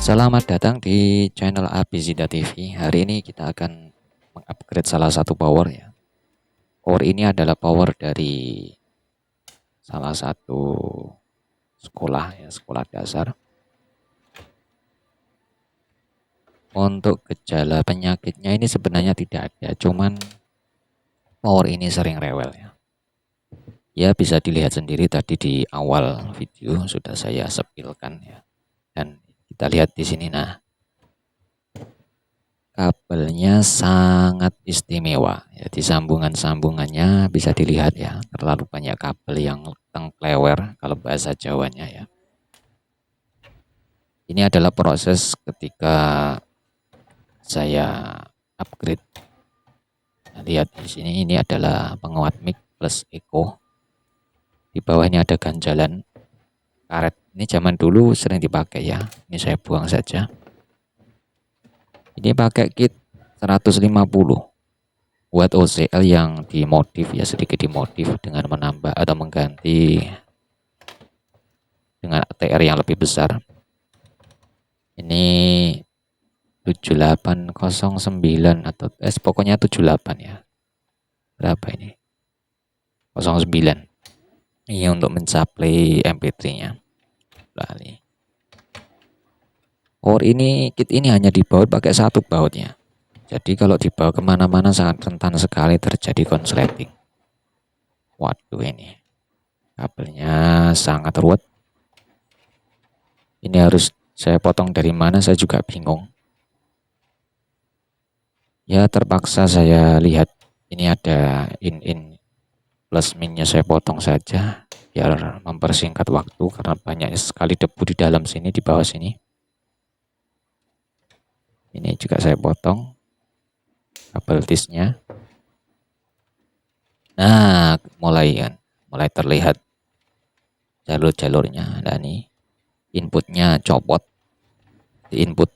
Selamat datang di channel Abizida TV. Hari ini kita akan mengupgrade salah satu power ya. Power ini adalah power dari salah satu sekolah ya, sekolah dasar. Untuk gejala penyakitnya ini sebenarnya tidak ada, cuman power ini sering rewel ya. Ya bisa dilihat sendiri tadi di awal video sudah saya sepilkan ya. Dan kita lihat di sini, nah kabelnya sangat istimewa ya, di sambungan-sambungannya bisa dilihat ya, terlalu banyak kabel yang tengklewer kalau bahasa Jawanya ya. Ini adalah proses ketika saya upgrade. Nah, lihat di sini, ini adalah penguat mic plus echo. Di bawah ini ada ganjalan karet. Ini zaman dulu sering dipakai ya. Ini saya buang saja. Ini pakai kit 150 buat OCL yang dimodif ya, sedikit dimodif dengan menambah atau mengganti dengan ATR yang lebih besar. Ini 7809 atau pokoknya 78 ya. Berapa ini? 09. Ini untuk mensuplai MP3-nya. Lalu ini kit ini hanya dibaut pakai satu bautnya. Jadi kalau dibawa kemana-mana sangat rentan sekali terjadi konsleting. Waduh, ini kabelnya sangat ruwet. Ini harus saya potong dari mana saya juga bingung. Ya terpaksa saya lihat ini ada in plus minnya, saya potong saja biar mempersingkat waktu karena banyak sekali debu di dalam sini, di bawah sini. Ini juga saya potong kabel tisnya. Nah mulai terlihat jalur-jalurnya. Nah ini inputnya copot, di input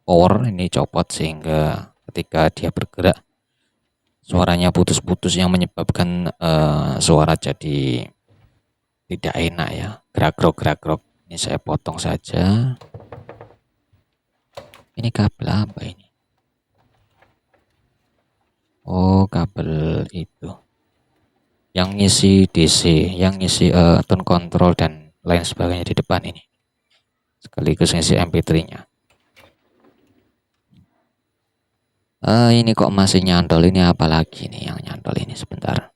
power ini copot sehingga ketika dia bergerak suaranya putus-putus yang menyebabkan suara jadi tidak enak ya, gerak-gerok. Ini saya potong saja. Ini kabel apa ini? Oh, kabel itu yang ngisi DC, yang ngisi tone control dan lain sebagainya di depan ini, sekaligus ngisi MP3-nya. Ini kok masih nyantol, ini apalagi nih yang nyantol ini, sebentar.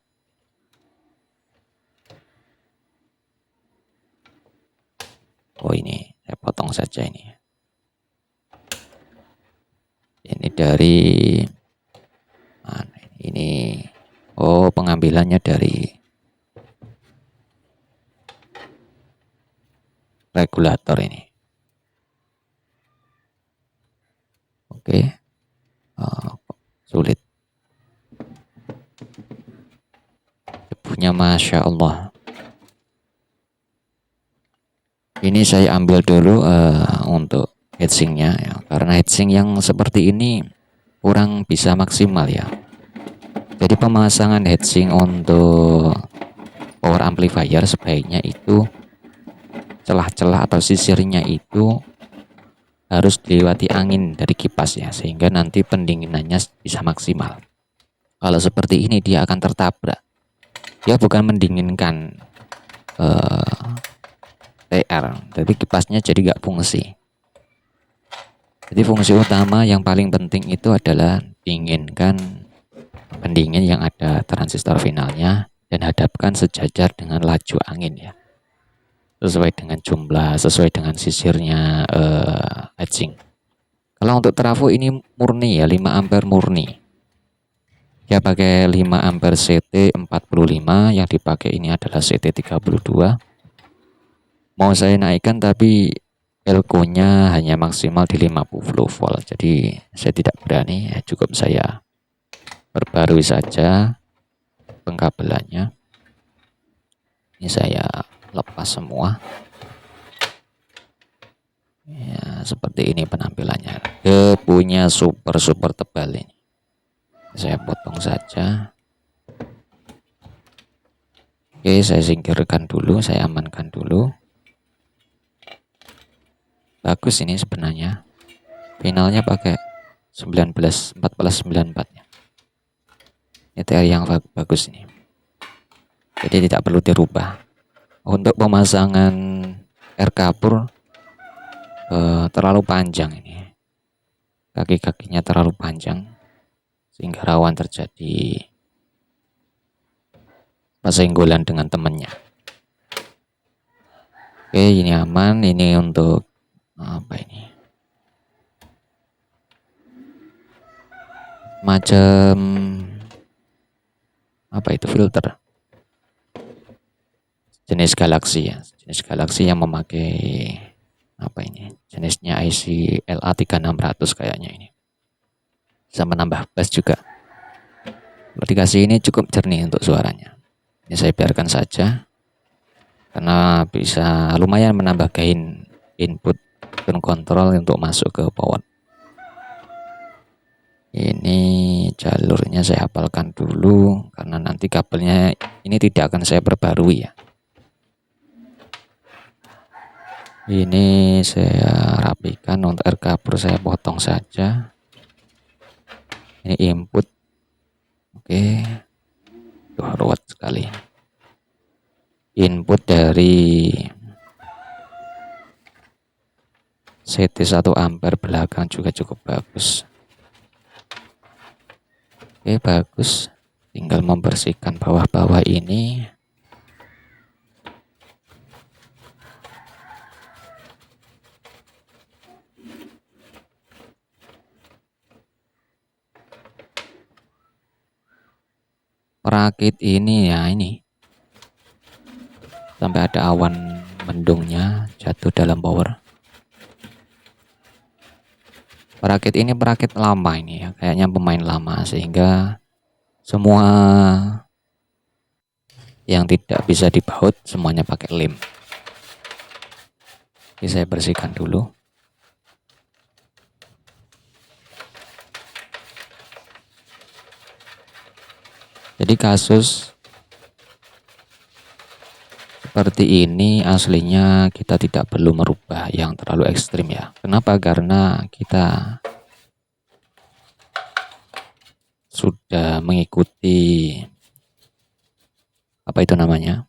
Oh ini saya potong saja ini. Ini dari mana ini? Oh, pengambilannya dari regulator ini. Oke. Sulit. Debunya Masya Allah. Ini saya ambil dulu untuk heatsinknya ya, karena heatsink yang seperti ini kurang bisa maksimal ya. Jadi pemasangan heatsink untuk power amplifier sebaiknya itu celah-celah atau sisirnya itu harus dilewati angin dari kipas ya, sehingga nanti pendinginannya bisa maksimal. Kalau seperti ini dia akan tertabrak. Dia bukan mendinginkan TR, tapi kipasnya jadi nggak fungsi. Jadi fungsi utama yang paling penting itu adalah dinginkan pendingin yang ada transistor finalnya dan hadapkan sejajar dengan laju angin ya, sesuai dengan jumlah, sesuai dengan sisirnya heatsink. Kalau untuk trafo ini murni ya, 5 ampere murni. Dia pakai 5 ampere CT45, yang dipakai ini adalah CT32. Mau saya naikkan tapi elko-nya hanya maksimal di 50 volt. Jadi saya tidak berani ya, cukup saya perbarui saja pengkabelannya. Ini saya lepas semua. Ya, seperti ini penampilannya. Debunya super tebal ini. Saya potong saja. Oke, saya singkirkan dulu, saya amankan dulu. bagus ini sebenarnya. Finalnya pakai 19 1494 ya. Ini TR yang bagus ini. Jadi tidak perlu dirubah. Untuk pemasangan air kapur terlalu panjang ini. Kaki-kakinya terlalu panjang sehingga rawan terjadi persenggolan dengan temannya. Oke, ini aman. Ini untuk apa ini? Macam apa itu, filter jenis Galaxy ya, jenis Galaxy yang memakai apa ini, jenisnya IC LA3600 kayaknya. Ini bisa menambah bass juga. Kalau dikasih ini cukup jernih untuk suaranya. Ini saya biarkan saja karena bisa lumayan menambah gain input tone control untuk masuk ke power. Ini jalurnya saya hafalkan dulu karena nanti kabelnya ini tidak akan saya perbarui ya. Ini saya rapikan. Untuk air kapur saya potong saja. Ini input. Oke. Ruwet sekali. Input dari CT 1 ampere belakang juga cukup bagus. Oke, bagus. Tinggal membersihkan bawah-bawah ini. Perakit ini ya, ini sampai ada awan mendungnya jatuh dalam power. Perakit ini perakit lama ini ya, kayaknya pemain lama, sehingga semua yang tidak bisa dibaut semuanya pakai lem. Oke, saya bersihkan dulu. Jadi kasus seperti ini aslinya kita tidak perlu merubah yang terlalu ekstrim ya. Kenapa? Karena kita sudah mengikuti apa itu namanya,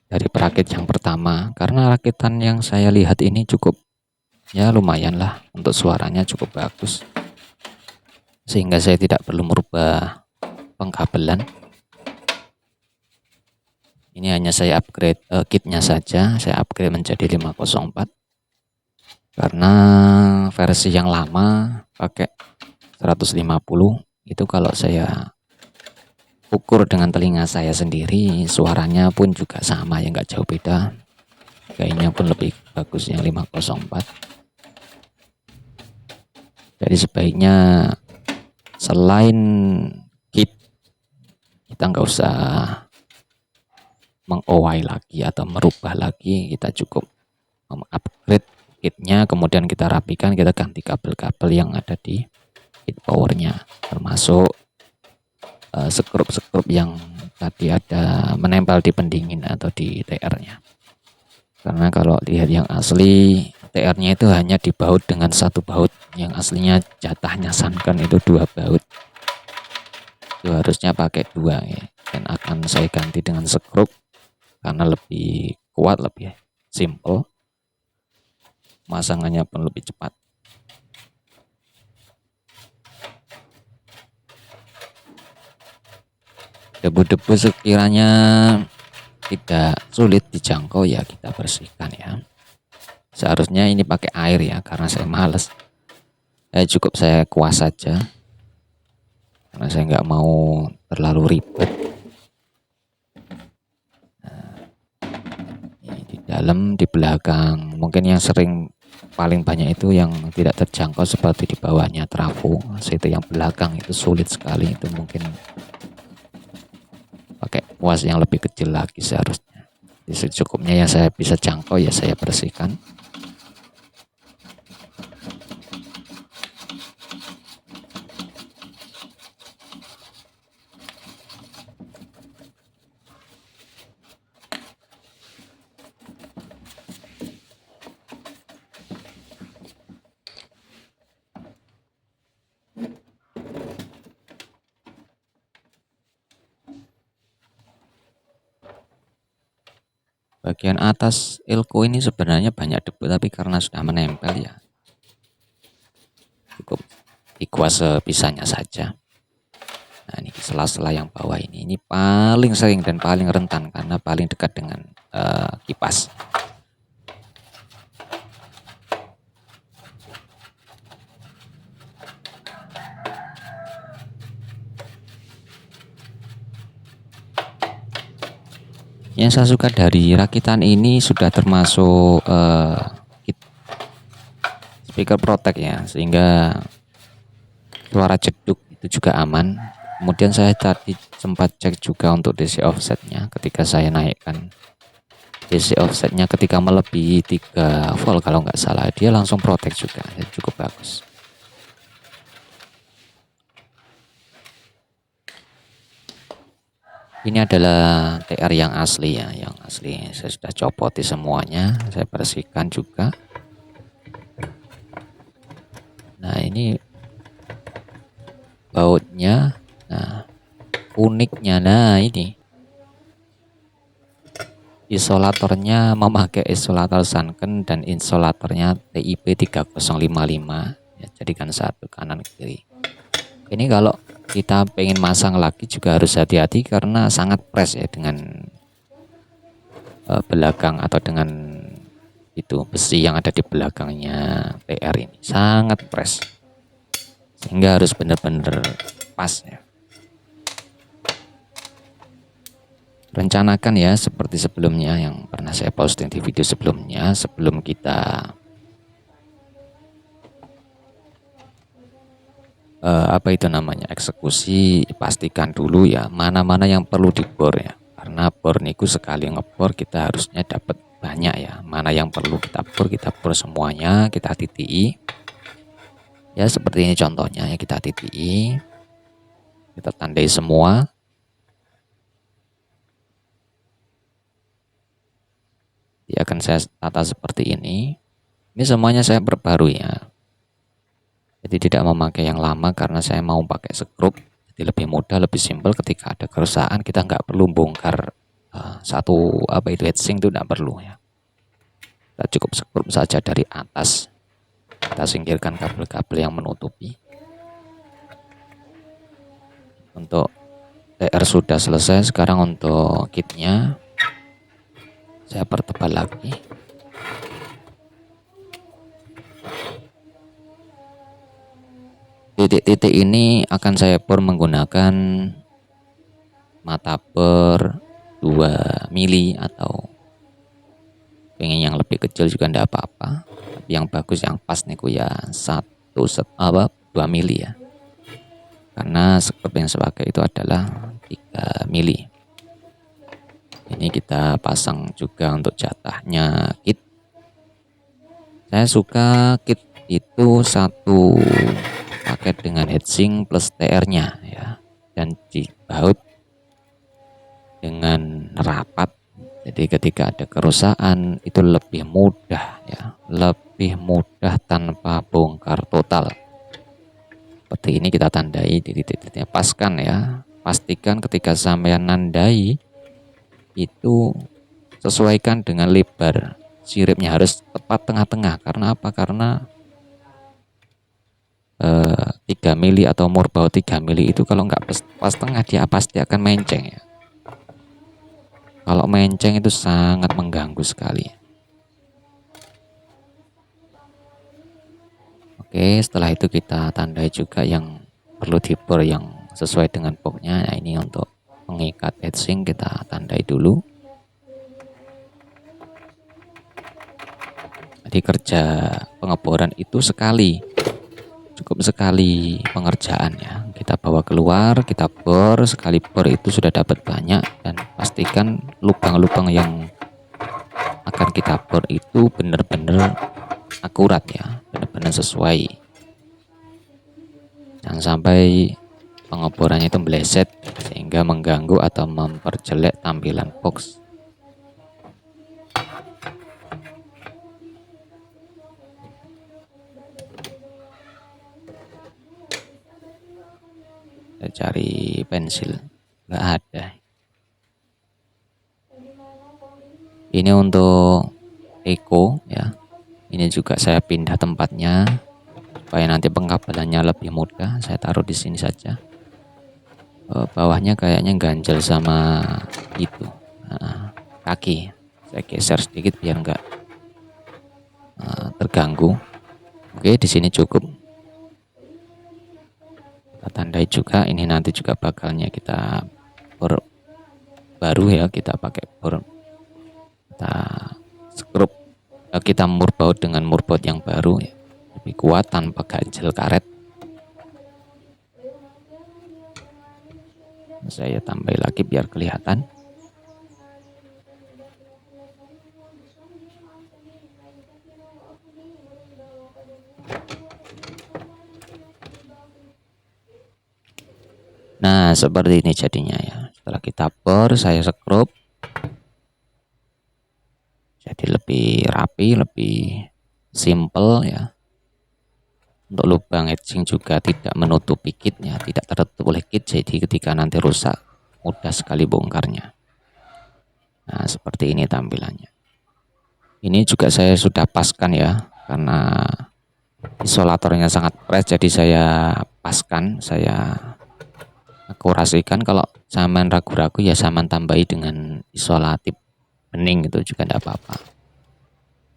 dari perakit yang pertama. Karena rakitan yang saya lihat ini cukup ya lumayan lah, untuk suaranya cukup bagus, sehingga saya tidak perlu merubah pengkabelan. Ini hanya saya upgrade kitnya saja, saya upgrade menjadi 504 karena versi yang lama pakai 150 itu kalau saya ukur dengan telinga saya sendiri suaranya pun juga sama ya, nggak jauh beda. Kayaknya pun lebih bagus yang 504. Jadi sebaiknya selain kit kita nggak usah meng-OI lagi atau merubah lagi, kita cukup upgrade kitnya, kemudian kita rapikan, kita ganti kabel-kabel yang ada di kit powernya, termasuk skrup-skrup yang tadi ada menempel di pendingin atau di TR-nya. Karena kalau lihat yang asli, TR-nya itu hanya dibaut dengan satu baut, yang aslinya jatahnya Sunken itu 2 baut. Itu harusnya pakai 2 ya. Dan akan saya ganti dengan skrup karena lebih kuat, lebih simple, masangannya pun lebih cepat. Debu-debu sekiranya tidak sulit dijangkau ya kita bersihkan ya. Seharusnya ini pakai air ya, karena saya males. Cukup saya kuas saja karena saya nggak mau terlalu ribet. Di dalam, di belakang, mungkin yang sering paling banyak itu yang tidak terjangkau seperti di bawahnya trafo. Itu yang belakang itu sulit sekali, itu mungkin pakai kuas yang lebih kecil lagi seharusnya. Jadi secukupnya yang saya bisa jangkau ya saya bersihkan. bagian atas elko ini sebenarnya banyak debu, tapi karena sudah menempel ya cukup dikuas sebisanya saja. Nah, ini sela-sela yang bawah ini paling sering dan paling rentan karena paling dekat dengan kipas. Yang saya suka dari rakitan ini sudah termasuk speaker protect ya, sehingga suara jeduk itu juga aman. Kemudian saya tadi sempat cek juga untuk DC offsetnya ketika saya naikkan DC offsetnya ketika melebihi 3 volt kalau nggak salah, dia langsung protect juga, cukup bagus. Ini adalah TR yang asli ya, yang asli saya sudah copoti semuanya, saya bersihkan juga. Nah, ini bautnya, nah uniknya, nah ini isolatornya memakai isolator Sanken dan isolatornya TIP 3055 ya, jadikan satu kanan kiri. Ini kalau kita pengen masang lagi juga harus hati-hati karena sangat press ya dengan belakang atau dengan itu besi yang ada di belakangnya TR ini sangat press, sehingga harus benar-benar pas ya. Rencanakan ya seperti sebelumnya yang pernah saya posting di video sebelumnya, sebelum kita apa itu namanya eksekusi, pastikan dulu ya mana-mana yang perlu dibor ya, karena bor niku sekali ngebor kita harusnya dapat banyak ya. Mana yang perlu kita bor semuanya, kita titiki ya, seperti ini contohnya ya, kita titiki, kita tandai semua. Dia akan saya tata seperti ini semuanya saya perbarui ya, jadi tidak memakai yang lama karena saya mau pakai skrup, jadi lebih mudah, lebih simpel. Ketika ada kerusakan kita nggak perlu bongkar satu apa itu heatsink, itu tidak perlu ya, kita cukup skrup saja dari atas, kita singkirkan kabel-kabel yang menutupi. Untuk TR sudah selesai, sekarang untuk kitnya saya pertebal lagi. Titik-titik ini akan saya bor menggunakan mata bor 2 mili, atau pengen yang lebih kecil juga enggak apa-apa, tapi yang bagus yang pas niku ya 2 mili ya, karena skrup yang saya pakai itu adalah 3 mili. Ini kita pasang juga untuk jatahnya kit. Saya suka kit itu satu paket dengan heatsink plus TR-nya ya, dan dibaut dengan rapat. Jadi ketika ada kerusakan itu lebih mudah ya, lebih mudah tanpa bongkar total. Seperti ini kita tandai di titik-titiknya, paskan ya. Pastikan ketika sampean nandai itu sesuaikan dengan lebar siripnya, harus tepat tengah-tengah. Karena apa? Karena 3 mili atau murbau 3 mili itu kalau nggak pas tengah dia pasti akan menceng ya. Kalau menceng itu sangat mengganggu sekali. Oke, setelah itu kita tandai juga yang perlu dibor yang sesuai dengan boxnya. Nah, ini untuk mengikat heatsink kita tandai dulu. Jadi kerja pengeboran itu sekali, cukup sekali pengerjaan ya. Kita bawa keluar, kita bor, sekali bor itu sudah dapat banyak, dan pastikan lubang-lubang yang akan kita bor itu benar-benar akurat ya, benar-benar sesuai. Jangan sampai pengeborannya itu meleset sehingga mengganggu atau memperjelek tampilan box. Saya cari pensil, nggak ada. Ini untuk Eco ya. Ini juga saya pindah tempatnya supaya nanti pengkabelannya lebih mudah. Saya taruh di sini saja. Bawahnya kayaknya ganjel sama itu kaki. Saya geser sedikit biar enggak terganggu. Oke, di sini cukup. Kita tandai juga. Ini nanti juga bakalnya kita baru ya, kita pakai kita skrup, kita murbaut dengan murbaut yang baru ya, lebih kuat tanpa ganjel karet. Saya tambah lagi biar kelihatan. Nah, seperti ini jadinya ya. Setelah kita bor, saya skrup. Jadi lebih rapi, lebih simple ya. Untuk lubang edging juga tidak menutupi kitnya, tidak tertutup oleh kit, jadi ketika nanti rusak mudah sekali bongkarnya. Nah, seperti ini tampilannya. Ini juga saya sudah paskan ya, karena isolatornya sangat fresh, jadi saya paskan, saya akurasikan. Kalau zaman ragu-ragu ya zaman tambahi dengan isolatif bening, itu juga tidak apa-apa.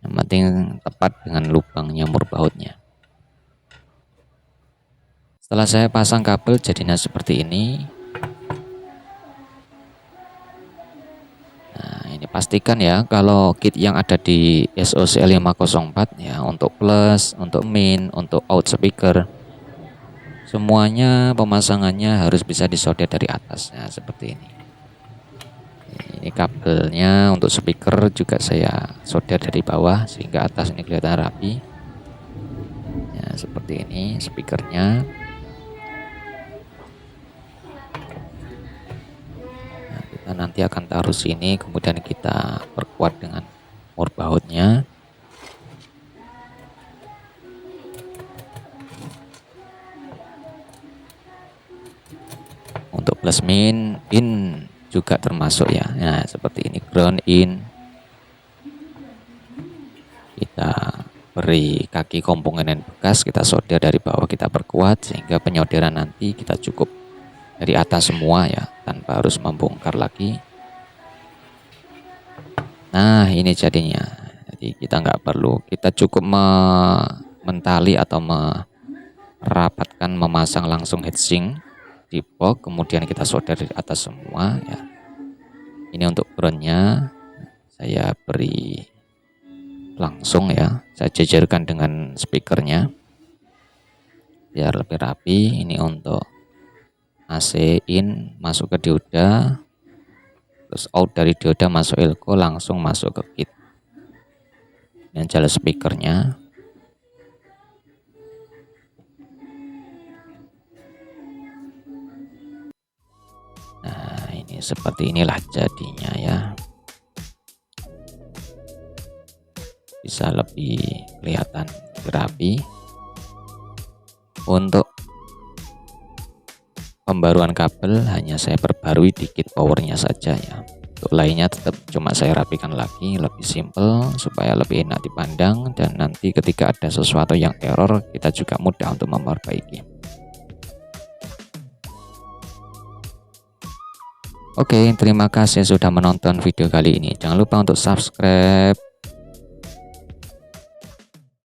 Yang penting tepat dengan lubangnya murbautnya. Setelah saya pasang kabel jadinya seperti ini. Nah, ini pastikan ya kalau kit yang ada di SOCL 504 ya, untuk plus, untuk min, untuk out speaker, semuanya pemasangannya harus bisa disolder dari atas. Nah, seperti ini. Ini kabelnya untuk speaker juga saya solder dari bawah sehingga atas ini kelihatan rapi. Ya, seperti ini speakernya. Nanti akan taruh sini, kemudian kita perkuat dengan murbautnya. Untuk plus min, in juga termasuk ya. Nah, seperti ini ground in. Kita beri kaki komponen bekas, kita solder dari bawah, kita perkuat sehingga penyolderan nanti kita cukup dari atas semua ya, tanpa harus membongkar lagi. Nah, ini jadinya. Jadi kita nggak perlu, kita cukup mentali atau merapatkan, memasang langsung heatsink di box, kemudian kita solder dari atas semua ya. Ini untuk groundnya saya beri langsung ya, saya jejerkan dengan speakernya biar lebih rapi. Ini untuk AC in masuk ke dioda, terus out dari dioda masuk elko langsung masuk ke kit. Dan jalan speakernya. Nah, ini seperti inilah jadinya ya. Bisa lebih kelihatan rapi. Untuk pembaruan kabel hanya saya perbarui dikit powernya saja ya. Untuk lainnya tetap cuma saya rapikan lagi, lebih simple supaya lebih enak dipandang, dan nanti ketika ada sesuatu yang error kita juga mudah untuk memperbaiki. Oke, terima kasih sudah menonton video kali ini. Jangan lupa untuk subscribe,